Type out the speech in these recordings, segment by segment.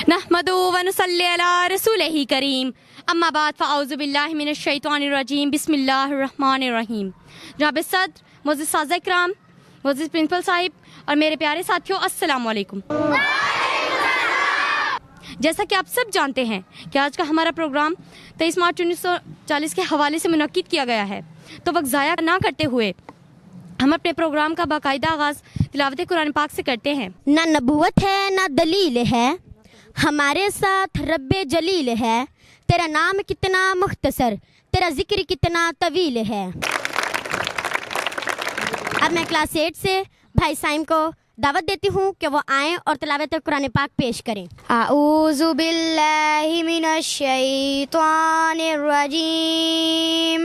नहमदु व नुसल्ली अला रसूलिही करीम अम्मा बाद फ़अऊज़ु बिल्लाहि मिनश शैतानिर रजीम बिस्मिल्लाहिर रहमानिर रहीम। जनाब सद्र, मोअज़्ज़िज़ साज़ा इकराम, मोअज़्ज़िज़ प्रिंसिपल साहिब और मेरे प्यारे साथियों, अस्सलाम वालेकुम। जैसा कि आप सब जानते हैं कि आज का हमारा प्रोग्राम 23 मार्च 1940 के हवाले से मुनक्किद किया गया है, तो वक्त ज़ाया ना करते हुए हम अपने प्रोग्राम का बाकायदा आगाज़ तिलावत कुरान पाक से करते हैं। ना नबूवत है ना दलील है, हमारे साथ रब्बे जलील है। तेरा नाम कितना मुख्तसर, तेरा जिक्र कितना तवील है। अब मैं क्लास 8 से भाई साइम को दावत देती हूँ कि वो आएँ और तिलावत कुरान पाक पेश करें। आऊज़ु बिल्लाहि मिनश शैतानिर रजीम,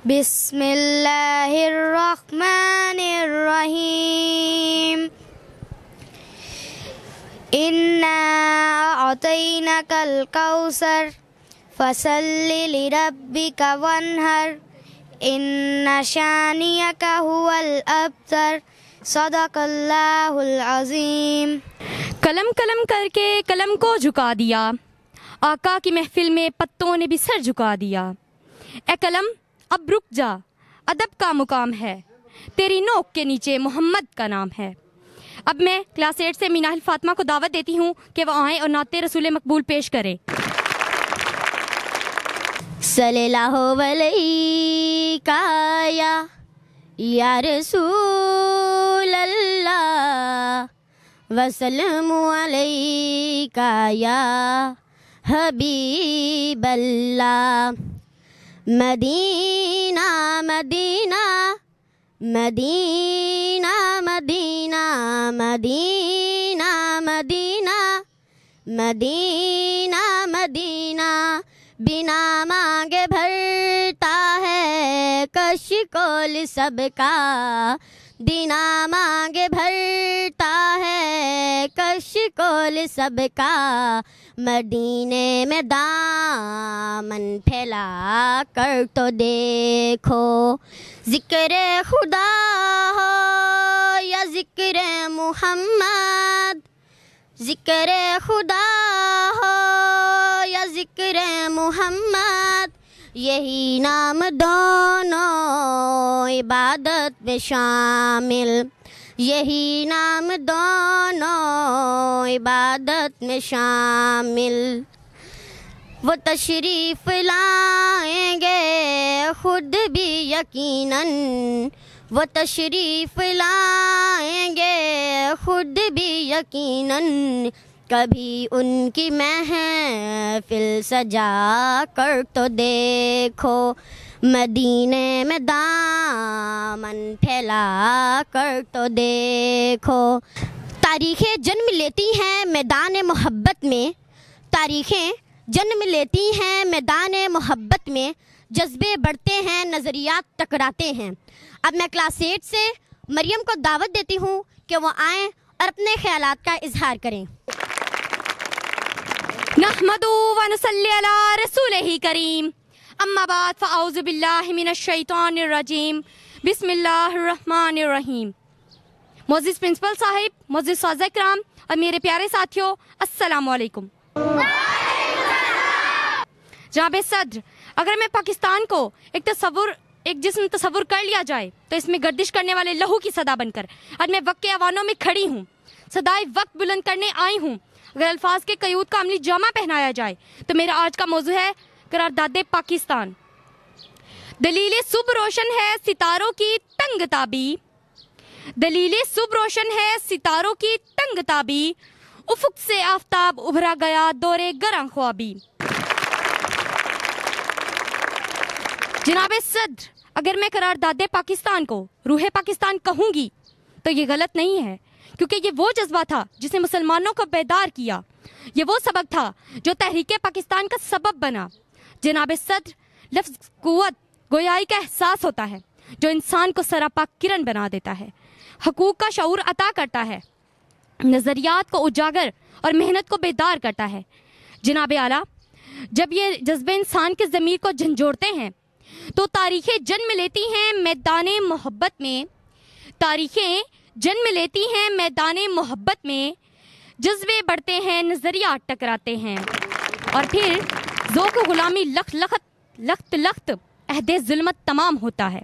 बिस्मिल्लाहिर रहमानिर रहीम। इन्ना अअतैनाकल कौसर फसल्लि लिरब्बिका वन्हर इन्ना शानियका हुवल अब्तर सदक़ल्लाहुल अज़ीम। कलम कलम करके कलम को झुका दिया, आका की महफिल में पत्तों ने भी सर झुका दिया। ए कलम अब रुक जा, अदब का मुकाम है, तेरी नोक के नीचे मोहम्मद का नाम है। अब मैं क्लास 8 से मीनाहिल फातिमा को दावत देती हूँ कि वह आएँ और नाते रसूल मकबूल पेश करें। सल्लल्लाहु अलैका या रसूल अल्लाह वसल्लमु अलैका या हबीब अल्लाह। Medina Medina Medina Medina Medina Medina Medina Medina बिना मांगे भरता है कशिकोल सबका। बिना मांगे भरता है कशिकोल सबका। मदीने में दामन फैला कर तो देखो, जिक्र खुदा हो या जिक्र मुहम्मद, जिक्र खुदा हो या जिक्र मुहम्मद, यही नाम दोनों इबादत में शामिल। यही नाम दोनों इबादत में शामिल। वो तशरीफ़ लाएंगे खुद भी यकीनन, वो तशरीफ़ लाएंगे खुद भी यकीनन। कभी उनकी महफिल सजा कर तो देखो, मदीने में दामन फैला कर तो देखो। तारीखें जन्म लेती हैं मैदान मोहब्बत में, तारीखें जन्म लेती हैं मैदान मोहब्बत में। जज्बे बढ़ते हैं, नज़रियात टकराते हैं। अब मैं क्लास 8 से मरियम को दावत देती हूँ कि वो आएँ और अपने ख्यालात का इजहार करें। नहमदु व नुसल्ली अला रसूलिही करीम अम्मा बाद फ़अऊज़ु बिल्लाहि मिनश शैतानिर रजीम बिस्मिल्लाहिर रहमानिर रहीम। मोअज़्ज़िज़ प्रिंसिपल साहिब, मोअज़्ज़िज़ साज़ा इकराम और मेरे प्यारे साथियों, अस्सलाम वालेकुम। जनाब सद्र, अगर मैं पाकिस्तान को एक जिस्म तस्वुर कर लिया जाए तो इसमें गर्दिश करने वाले लहू की सदा बनकर आज मैं वक्त के अवानों में खड़ी हूँ, सदाए वक्त बुलंद करने आई हूँ। अगर अल्फाज के कयूद का अमली जामा पहनाया जाए तो मेरा आज का मौजू है करारदादे पाकिस्तान। दलीले सुबह रोशन है सितारों की तंग ताबी, दलीले सुबह रोशन है सितारों की तंग ताबी। उफुक से आफताब उभरा गया दौरे गरां ख्वाबी। जनाब सद्र, अगर मैं करारदादे पाकिस्तान को रूहे पाकिस्तान कहूँगी तो ये गलत नहीं है, क्योंकि ये वो जज्बा था जिसने मुसलमानों को बेदार किया। ये वो सबक था जो तहरीक पाकिस्तान का सबब बना। जनाब सद्र, लफ्ज़ कुव्वत गोयाई का एहसास होता है जो इंसान को सरापा किरण बना देता है, हकूक़ का शऊर अता करता है, नज़रियात को उजागर और मेहनत को बेदार करता है। जनाब आला, जब ये जज्बे इंसान के ज़मीर को झंझोड़ते हैं तो तारीखें जन्म लेती हैं मैदाने मोहब्बत में, तारीखें जन्म लेती हैं मैदाने मोहब्बत में। जज्बे बढ़ते हैं, नजरिया टकराते हैं और फिर ज़ौक़ गुलामी लख्त अहदे ज़ुल्मत तमाम होता है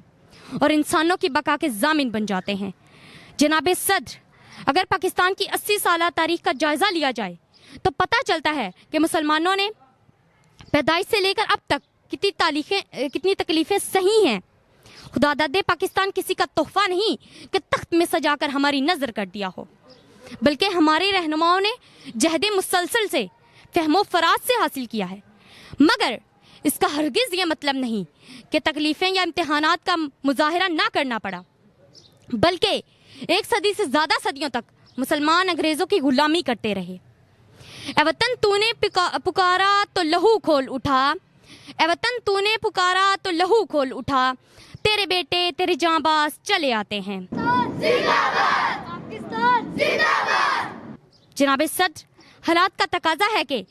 और इंसानों की बका के ज़ामिन बन जाते हैं। जनाब सद्र, अगर पाकिस्तान की 80 साल तारीख का जायज़ा लिया जाए तो पता चलता है कि मुसलमानों ने पैदाइश से लेकर अब तक कितनी तकलीफ़ें सही हैं। खुदादादे पाकिस्तान किसी का तोहफा नहीं कि तख्त में सजाकर हमारी नज़र कर दिया हो, बल्कि हमारे रहनुमाओं ने जहद मुसलसल से फहमो फराज से हासिल किया है। मगर इसका हरगिज़ ये मतलब नहीं कि तकलीफ़ें या इम्तिहानात का मुजाहरा ना करना पड़ा, बल्कि 1 सदी से ज़्यादा सदियों तक मुसलमान अंग्रेज़ों की गुलामी करते रहे। ए वतन तूने पुकारा तो लहू खोल उठा, ए वतन तूने पुकारा तो लहू खोल उठा, तेरे बेटे तेरे जांबाज चले आते हैं। जनाब सद्र, हालात का तकाजा है कि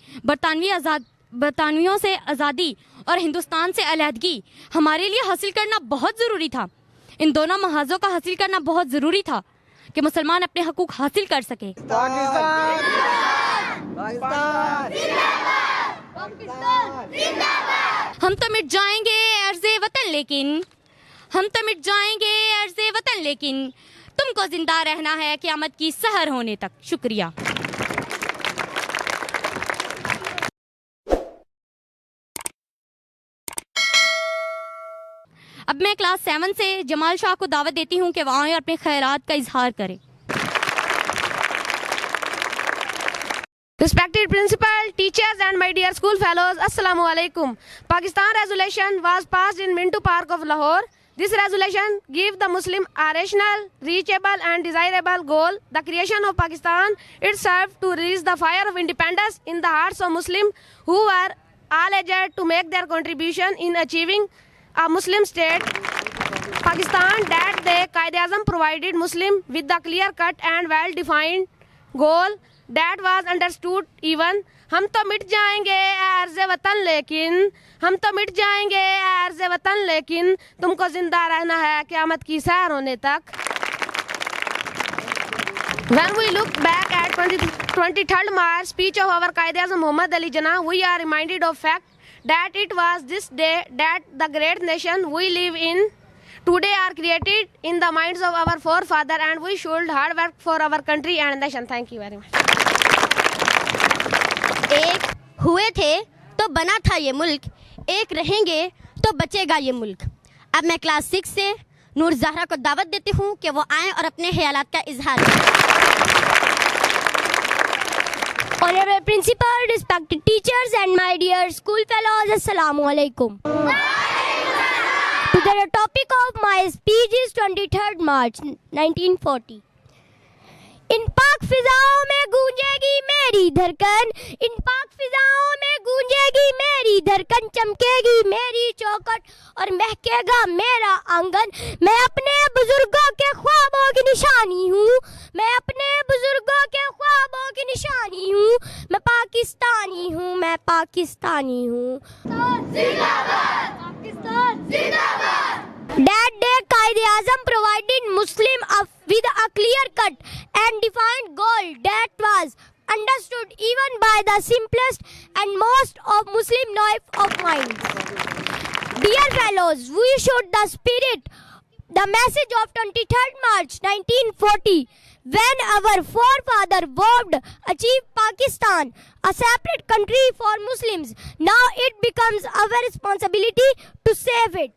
बरतानवियों से आज़ादी और हिंदुस्तान से अलहदगी हमारे लिए हासिल करना बहुत ज़रूरी था। इन दोनों महाजों का हासिल करना बहुत ज़रूरी था कि मुसलमान अपने हकूक़ हासिल कर सके। हम तो मिट जाएंगे अर्ज़े वतन लेकिन, हम तो मिट जाएंगे अर्ज़े वतन लेकिन, तुमको जिंदा रहना है क़यामत की सहर होने तक। शुक्रिया। अब मैं क्लास 7 से जमाल शाह को दावत देती हूँ कि वह आएं और अपने ख्यालात का इजहार करें। Respected principal, teachers and my dear school fellows, Assalamu alaikum. Pakistan resolution was passed in Minto Park of Lahore. This resolution gives the Muslim a rational, reachable and desirable goal, the creation of Pakistan itself, to release the fire of independence in the hearts of Muslims who were all eager to make their contribution in achieving a Muslim state Pakistan, that the Qaid-e-Azam provided Muslims with the clear-cut and well-defined goal that was understood even. हम तो मिट जाएंगे अर्ज़े वतन लेकिन, हम तो मिट जाएंगे अर्ज़े वतन लेकिन, तुमको जिंदा रहना है क़यामत की सहर होने तक। When we look back at 23rd March speech of our Qaid-e-Azam Muhammad Ali Jinnah, we are reminded of fact that it was this day that the great nation we live in today are created in the minds of our forefathers, and we should hard work for our country and nation. Thank you very much. एक हुए थे तो बना था ये मुल्क, एक रहेंगे तो बचेगा ये मुल्क। अब मैं क्लास 6 से नूर ज़हरा को दावत देती हूँ कि वो आएँ और अपने ख्यालात का इजहार करें। Honorable Principal, respected teachers and my dear school fellows, Assalamu alaikum. The topic of my speech is 23rd March 1940. इन पाक फिजाओं में गूंजेगी मेरी धड़कन, इन पाक फिजाओं में गूंजेगी मेरी धड़कन, चमकेगी मेरी चौखट और महकेगा मेरा आंगन। मैं अपने बुजुर्गों के ख्वाबों की निशानी हूँ, मैं अपने बुजुर्गों के ख्वाबों की निशानी हूँ, मैं पाकिस्तानी हूँ, मैं पाकिस्तानी हूँ। पाकिस्तान जिंदाबाद। That day Qaid-e-Azam provided Muslim with a clear-cut and defined goal that was understood even by the simplest and most of Muslim knowledge of mind. Dear fellows, we should the spirit, the message of 23rd March 1940, when our forefather vowed achieve Pakistan, a separate country for Muslims. Now it becomes our responsibility to save it.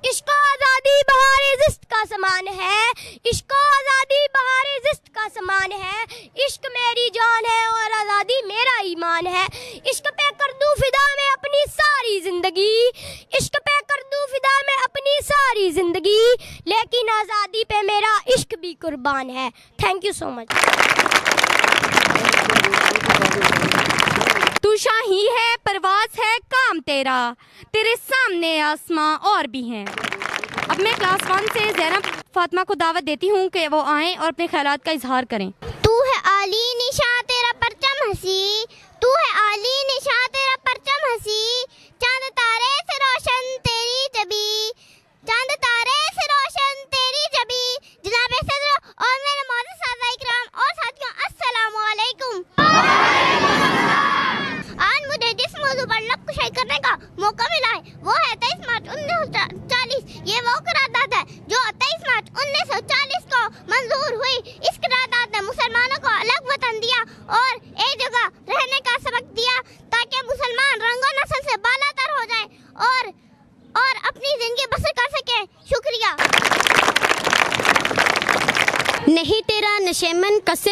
इश्क आज़ादी बहार ज़िस्त का समान है, इश्क आज़ादी बहार ज़िस्त का समान है, इश्क मेरी जान है और आज़ादी मेरा ईमान है। इश्क पे कर दूं फिदा में अपनी सारी जिंदगी, इश्क पे कर दूं फिदा में अपनी सारी जिंदगी, लेकिन आज़ादी पे मेरा इश्क भी कुर्बान है। Thank you so much. तू शाही है, परवाज़ है काम तेरा, तेरे सामने आसमां और भी हैं। अब मैं क्लास 1 से ज़ैनब फातिमा को दावत देती हूँ कि वो आएँ और अपने ख्यालात का इजहार करें। तू है आली निशान तेरा परचम हंसी, तू है आली निशान तेरा परचम हंसी, चांद तारे से रोशन तेरी जबी, चांद तारे से रोशन तेरी जबी। जनाब सदर और मेरे मौजूद साथी इकराम और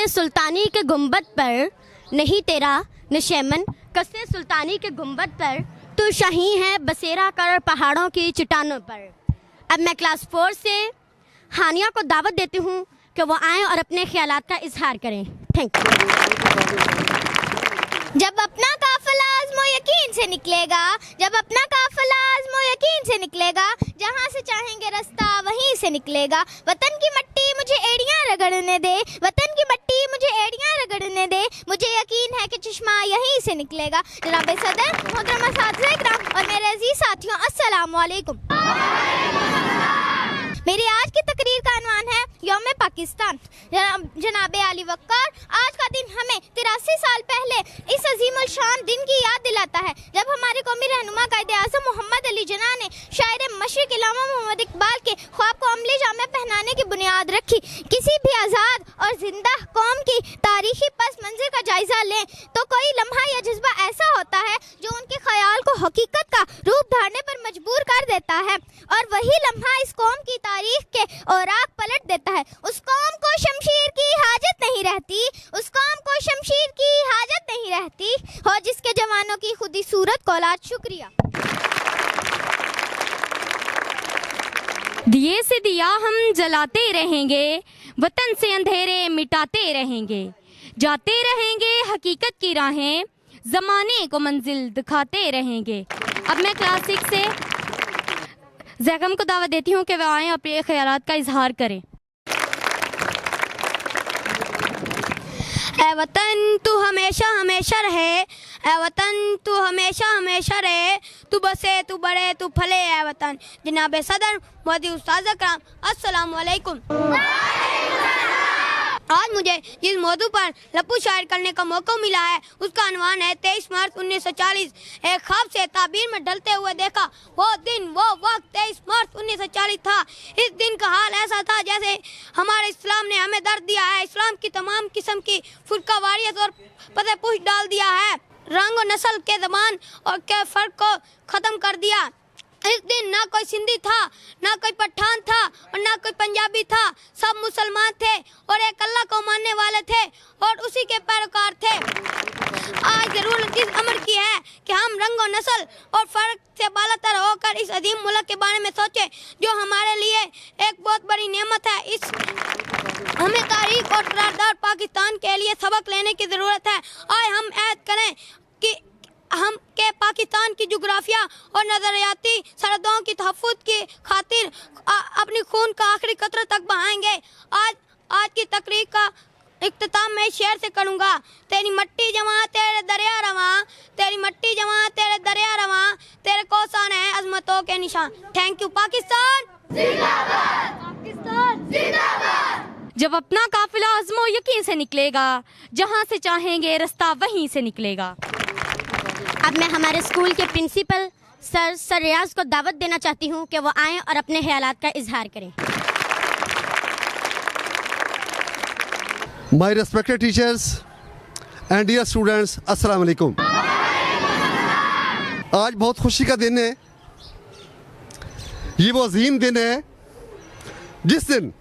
सुल्तानी के गुंबद पर नहीं तेरा नशेमन, कस्से सुल्तानी के गुंबद पर तू शाही है बसेरा कर पहाड़ों की चट्टानों पर। अब मैं क्लास 4 से हानिया को दावत देती हूँ कि वो आएँ और अपने ख्यालात का इजहार करें। Thank you. जब अपना काफिला आज़मो यकीन से निकलेगा, जब अपना काफिला आज़मो यकीन से निकलेगा, जहाँ से चाहेंगे रास्ता वहीं से निकलेगा। वतन की मट्टी मुझे एड़ियाँ रगड़ने दे, वतन की मट्टी मुझे एड़ियाँ रगड़ने दे, मुझे यकीन है कि चश्मा यहीं से निकलेगा। जनाब सदर, मोहतरमा साथिया इकराम और मेरे अजीज साथियों, अस्सलाम वालेकुम। मेरी आज की तकरीर का अनवान है यौम पाकिस्तान। जनाब आली वक्कार, आज का दिन हमें 83 साल पहले इस अजीमुल शान दिन की याद दिलाता है जब हमारे कौमी रहनुमा कायदे आज़म मोहम्मद अली जिन्ना ने शायर मशरिक़ अल्लामा मोहम्मद इकबाल के ख्वाब को अमली जामे पहनाने की बुनियाद रखी। किसी भी आज़ाद और जिंदा कौम की तारीखी पस मंज़र का जायजा लें तो कोई लम्हा या जज्बा ऐसा होता है जो उनके ख्याल को हकीकत का रूप धारने पर मजबूर कर देता है, और वही लम्हा इस कौम की तारीख के औराक पलट देता है। उस कौम को शमशीर की हाजत नहीं रहती, उस कौम को शमशीर की हाजत नहीं रहती हो जिसके जवानों की खुदी सूरत को औलाद। शुक्रिया। दिए से दिया हम जलाते रहेंगे, वतन से अंधेरे मिटाते रहेंगे, जाते रहेंगे हकीकत की राहें, ज़माने को मंजिल दिखाते रहेंगे। अब मैं क्लास 6 से जैगम को दावत देती हूँ कि वह आएँ अपने ख्यालात का इजहार करें। ऐ वतन तू हमेशा हमेशा रहे, ऐ वतन तू हमेशा हमेशा रहे, तू बसे तू बड़े तू फले ऐ वतन। जनाब सदर मोदी उस्ताद अकराम, अस्सलाम वालेकुम। आज मुझे जिस मौजू पर लपू शायर करने का मौका मिला है उसका अनवान है 23 मार्च 1940। एक ख्वाब से ताबीर में ढलते हुए देखा वो दिन वो वक्त 23 मार्च 1940 था। इस दिन का हाल ऐसा था जैसे हमारे इस्लाम ने हमें दर्द दिया है। इस्लाम की तमाम किस्म की फुरकावारियत और पते-पूछ डाल दिया है, रंग और नस्ल के ज़बान और के फ़र्क को ख़त्म कर दिया। इस दिन ना कोई सिंधी था, ना कोई पठान था और ना कोई पंजाबी था, सब मुसलमान थे और एक अल्लाह को मानने वाले थे और उसी के पैरोकार थे। आज ज़रूरत इस अमर की है कि हम रंग और नस्ल और फ़र्क से बालातर होकर इस अजीम मुल्क के बारे में सोचें जो हमारे लिए एक बहुत बड़ी नेमत है। इस हमें तारीख और करारदार पाकिस्तान के लिए सबक लेने की ज़रूरत है। आए हम ऐद करें कि हम के पाकिस्तान की जुग्राफिया और नज़रियाती सरहदों की तहफ़्फ़ुज़ की खातिर अपनी खून का आखिरी कतरा तक बहाएंगे। आज की तकरीर का इख्तिताम मैं शेर से करूँगा। तेरी मट्टी जमा तेरे दरिया रवा, तेरी मट्टी जमा तेरे दरिया रवा, तेरे कोसान है अज़मतों के निशान। Thank you. पाकिस्तान जिंदाबाद, पाकिस्तान जिंदाबाद। जब अपना काफिला अज़्मो यकीन से निकलेगा, जहाँ से चाहेंगे रास्ता वहीं से निकलेगा। अब मैं हमारे स्कूल के प्रिंसिपल सर रियाज को दावत देना चाहती हूँ कि वो आएँ और अपने ख्यालात का इजहार करें। My respected teachers and dear students, अस्सलाम वालेकुम। आज बहुत खुशी का दिन है। ये वो अजीम दिन है जिस दिन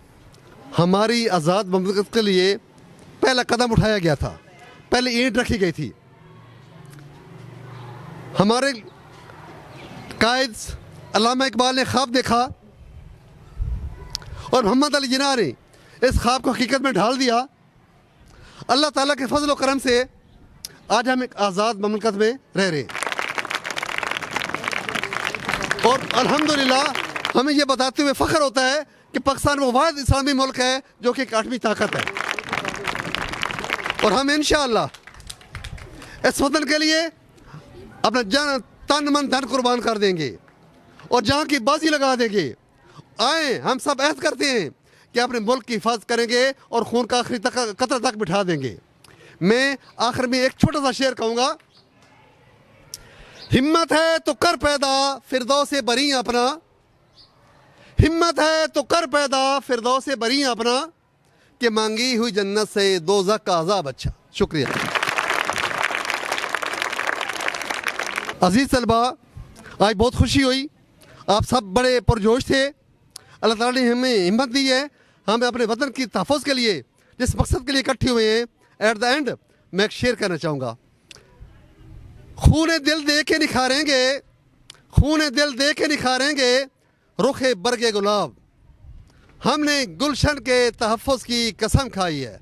हमारी आज़ाद ममलकत के लिए पहला कदम उठाया गया था, पहले ईंट रखी गई थी। हमारे कायद अल्लामा इकबाल ने ख्वाब देखा और मोहम्मद अली जिन्ना ने इस ख्वाब को हकीकत में ढाल दिया। अल्लाह ताला के फजल व करम से आज हम एक आज़ाद ममलकत में रह रहे और अल्हम्दुलिल्लाह हमें यह बताते हुए फ़ख्र होता है कि पाकिस्तान वो वाहिद इस्लामी मुल्क है जो कि एक आठवीं ताकत है और हम इंशाअल्लाह इस वतन के लिए अपना तन मन धन कुर्बान कर देंगे और जहाँ की बाजी लगा देंगे। आए हम सब ऐद करते हैं कि अपने मुल्क की हिफाजत करेंगे और खून का आखिरी कतरा तक बिठा देंगे। मैं आखिर में एक छोटा सा शेर कहूँगा। हिम्मत है तो कर पैदा फिरदौस से बरी अपना, हिम्मत है तो कर पैदा फिरदौस से बरी अपना, कि मांगी हुई जन्नत से दोज़ख का अज़ाब अच्छा। शुक्रिया। अजीज़ तलबा, आज बहुत खुशी हुई, आप सब बड़े पुरजोश थे। अल्लाह ताला ने हमें हिम्मत दी है, हम अपने वतन की तहफ़्फ़ुज़ के लिए जिस मकसद के लिए इकट्ठे हुए हैं, एट द एंड मैं एक शेर कहना चाहूँगा। खूने दिल दे के निखारेंगे, खूने दिल दे के निखारेंगे रुखे बरगे गुलाब, हमने गुलशन के तहफ़्फ़ुज़ की कसम खाई है।